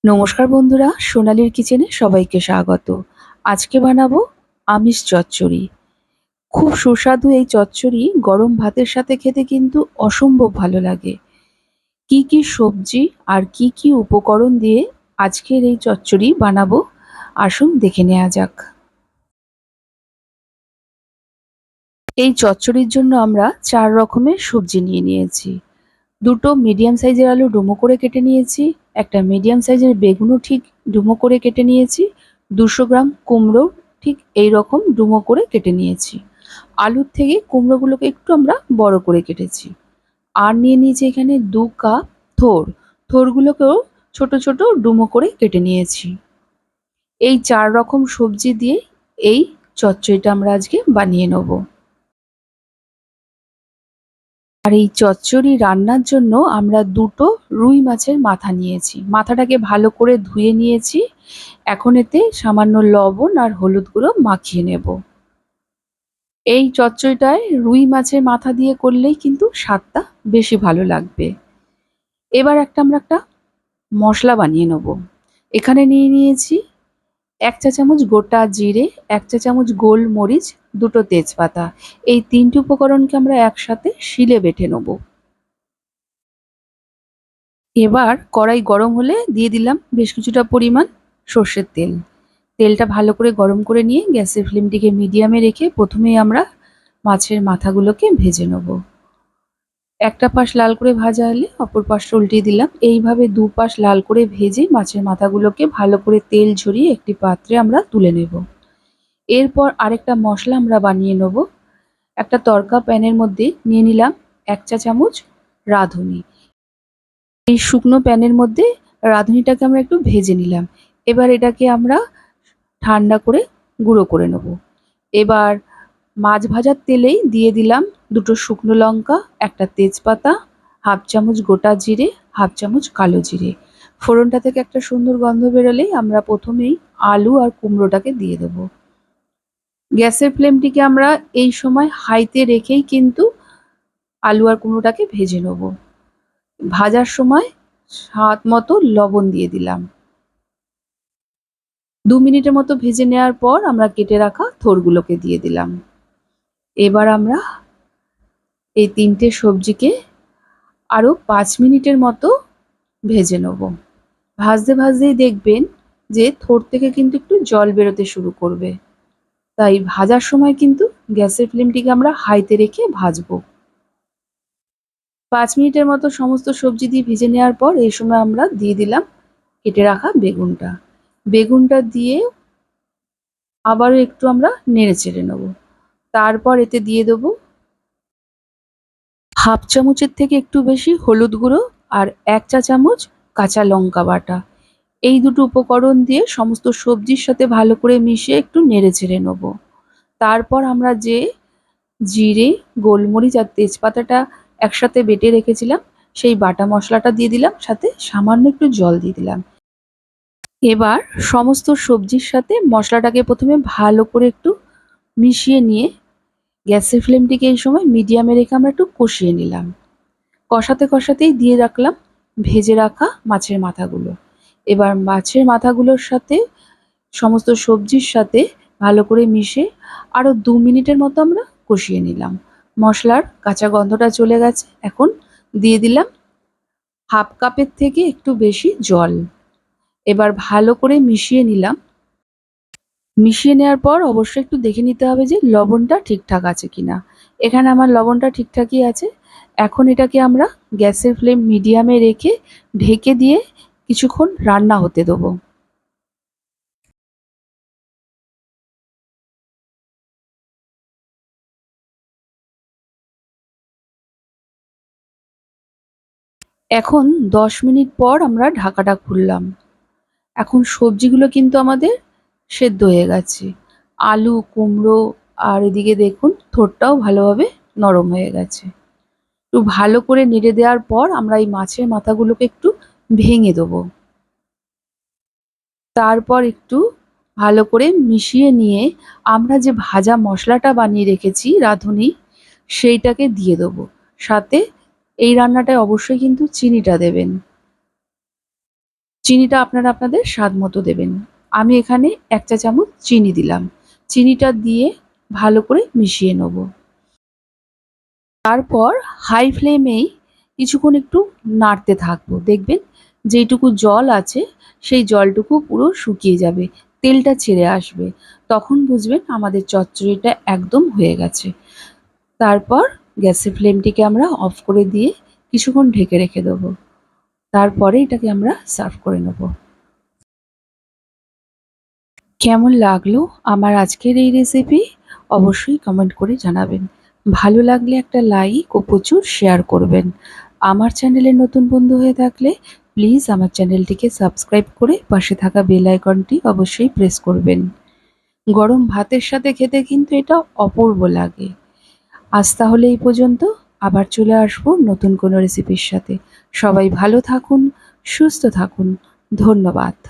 নমস্কার বন্ধুরা, সোনালীর কিচেনে সবাইকে স্বাগত। আজকে বানাবো আমিষ চচ্চড়ি। খুব সুস্বাদু এই চচ্চড়ি গরম ভাতের সাথে খেতে কিন্তু অসম্ভব ভালো লাগে। কি কি সবজি আর কি কি উপকরণ দিয়ে আজকের এই চচ্চড়ি বানাবো, আসুন দেখে নেওয়া যাক। এই চচ্চড়ির জন্য আমরা ৪ রকমের সবজি নিয়ে নিয়েছি। দুটো মিডিয়াম সাইজের আলু ডুমো করে কেটে নিয়েছি, একটা মিডিয়াম সাইজের বেগুনও ঠিক ডুমো করে কেটে নিয়েছি, 200 গ্রাম কুমড়ো ঠিক এই রকম ডুমো করে কেটে নিয়েছি। আলুর থেকে কুমড়োগুলোকে একটু আমরা বড় করে কেটেছি। আর নিয়ে নিয়েছি এখানে 2 কাপ থোড়। থোড়গুলোকেও ছোট ছোট ডুমো করে কেটে নিয়েছি। এই 4 রকম সবজি দিয়ে এই চচ্চড়িটা আমরা আজকে বানিয়ে নেব। আর এই চচ্চড়ি রান্নার জন্য আমরা দুটো রুই মাছের মাথা নিয়েছি। মাথাটাকে ভালো করে ধুয়ে নিয়েছি। এখন এতে সামান্য লবণ আর হলুদ গুঁড়ো মাখিয়ে নেব। এই চচ্চড়িটায় রুই মাছের মাথা দিয়ে করলেই কিন্তু স্বাদটা বেশি ভালো লাগবে। এবার আমরা একটা মশলা বানিয়ে নেব। এখানে নিয়ে নিয়েছি 1 চা চামচ গোটা জিরে, 1 চা চামচ গোলমরিচ, 2টো তেজপাতা। এই 3টে উপকরণকে আমরা একসাথে শিলে বেটে নেব। এবার কড়াই গরম হলে দিয়ে দিলাম বেশ কিছুটা পরিমাণ সর্ষের তেল। তেলটা ভালো করে গরম করে নিয়ে গ্যাসের ফ্লেমটিকে মিডিয়ামে রেখে প্রথমেই আমরা মাছের মাথাগুলোকে ভেজে নেব। একটা পাশ লাল করে ভাজা হলে অপর পাশটা উল্টিয়ে দিলাম। এইভাবে দুপাশ লাল করে ভেজে মাছের মাথাগুলোকে ভালো করে তেল ঝরিয়ে একটি পাত্রে আমরা তুলে নেব। এরপর আরেকটা মশলা আমরা বানিয়ে নেব। একটা তড়কা প্যানের মধ্যে নিয়ে নিলাম 1 চা চামচ রাঁধুনি। এই শুকনো প্যানের মধ্যে রাঁধুনিটাকে আমরা একটু ভেজে নিলাম। এবার এটাকে আমরা ঠান্ডা করে গুঁড়ো করে নেব। এবার মাছ ভাজার তেলেই দিয়ে দিলাম 2টো শুকনো লঙ্কা, একটা তেজপাতা, হাফ চামচ গোটা জিরে, হাফ চামচ কালো জিরে। ফোড়নটা থেকে একটা সুন্দর গন্ধ বেরোলেই আমরা প্রথমেই আলু আর কুমড়োটাকে দিয়ে দেব। গ্যাসের ফ্লেমটিকে আমরা এই সময় হাইতে রেখেই কিন্তু আলু আর কুমড়োটাকে ভেজে নেব। ভাজার সময় স্বাদ মতো লবণ দিয়ে দিলাম। 2 মিনিটের মতো ভেজে নেওয়ার পর আমরা কেটে রাখা থোড়গুলোকে দিয়ে দিলাম। এবার আমরা এই 3টে সবজিকে আরও 5 মিনিটের মতো ভেজে নেব। ভাজতে ভাজতেই দেখবেন যে থোড় থেকে কিন্তু একটু জল বেরোতে শুরু করবে। তাই ভাজার সময় কিন্তু গ্যাসের ফ্লেমটিকে আমরা হাইতে রেখে ভাজবো। 5 মিনিটের মতো সমস্ত সবজি দিয়ে ভেজে নেওয়ার পর এই সময় আমরা দিয়ে দিলাম কেটে রাখা বেগুনটা। বেগুনটা দিয়ে আবারও একটু আমরা নেড়ে চেড়ে নেব। তারপর এতে দিয়ে দেবো হাফ চামচের থেকে একটু বেশি হলুদ গুঁড়ো আর 1 চা চামচ কাঁচা লঙ্কা বাটা। এই দুটো উপকরণ দিয়ে সমস্ত সবজির সাথে ভালো করে মিশিয়ে একটু নেড়ে চেড়ে নেব। তারপর আমরা যে জিরে, গোলমরিচ আর তেজপাতাটা একসাথে বেটে রেখেছিলাম সেই বাটা মশলাটা দিয়ে দিলাম, সাথে সামান্য একটু জল দিয়ে দিলাম। এবার সমস্ত সবজির সাথে মশলাটাকে প্রথমে ভালো করে একটু মিশিয়ে নিয়ে গ্যাসের ফ্লেমটিকে এই সময় মিডিয়ামে রেখে আমরা একটু কষিয়ে নিলাম। কষাতে কষাতেই দিয়ে রাখলাম ভেজে রাখা মাছের মাথাগুলো। এবার মাছের মাথাগুলোর সাথে সমস্ত সবজির সাথে ভালো করে মিশে আরও 2 মিনিটের মতো আমরা কষিয়ে নিলাম। মশলার কাঁচা গন্ধটা চলে গেছে। এখন দিয়ে দিলাম হাফ কাপের থেকে একটু বেশি জল। এবার ভালো করে মিশিয়ে নিলাম। মিশিয়ে নেওয়ার পর অবশ্যই একটু দেখে নিতে হবে যে লবণটা ঠিকঠাক আছে কিনা। এখানে আমার লবণটা ঠিকঠাকই আছে। এখন এটাকে আমরা গ্যাসের ফ্লেম মিডিয়ামে রেখে ঢেকে দিয়ে কিছুক্ষণ রান্না হতে দেবো। এখন 10 মিনিট পর আমরা ঢাকাটা খুললাম। এখন সবজিগুলো কিন্তু আমাদের সেদ্ধ হয়ে গেছে। আলু, কুমড়ো আর এদিকে দেখুন থোড়টাও ভালোভাবে নরম হয়ে গেছে। একটু ভালো করে নেড়ে দেওয়ার পর আমরা এই মাছের মাথাগুলোকে একটু ভেঙে দেবো। তারপর একটু ভালো করে মিশিয়ে নিয়ে আমরা যে ভাজা মশলাটা বানিয়ে রেখেছি রাঁধুনি, সেইটাকে দিয়ে দেবো। সাথে এই রান্নাটায় অবশ্যই কিন্তু চিনিটা দেবেন। চিনিটা আপনারা আপনাদের স্বাদ মতো দেবেন। আমি এখানে ১ চা চামচ চিনি দিলাম। চিনিটা দিয়ে ভালো করে মিশিয়ে নেব। তারপর হাই ফ্লেমেই কিছুক্ষণ একটু নাড়তে থাকবো। দেখবেন যেইটুকু জল আছে সেই জলটুকু পুরো শুকিয়ে যাবে, তেলটা ছেড়ে আসবে। তখন বুঝবেন আমাদের চচ্চড়িটা একদম হয়ে গেছে। তারপর গ্যাসের ফ্লেমটিকে আমরা অফ করে দিয়ে কিছুক্ষণ ঢেকে রেখে দেবো। তারপরে এটাকে আমরা সার্ভ করে নেব। কেমন লাগলো আমার আজকের এই রেসিপি? অবশ্যই কমেন্ট করে জানাবেন। ভালো লাগলে একটা লাইক ও প্রচুর শেয়ার করবেন। আমার চ্যানেলে নতুন বন্ধু হয়ে থাকলে প্লিজ আমার চ্যানেলটিকে সাবস্ক্রাইব করে পাশে থাকা বেল আইকনটি অবশ্যই প্রেস করবেন। গরম ভাতের সাথে খেতে কিন্তু এটা অপূর্ব লাগে। আজ তাহলে এই পর্যন্ত, আবার চলে আসবো নতুন কোনো রেসিপির সাথে। সবাই ভালো থাকুন, সুস্থ থাকুন। ধন্যবাদ।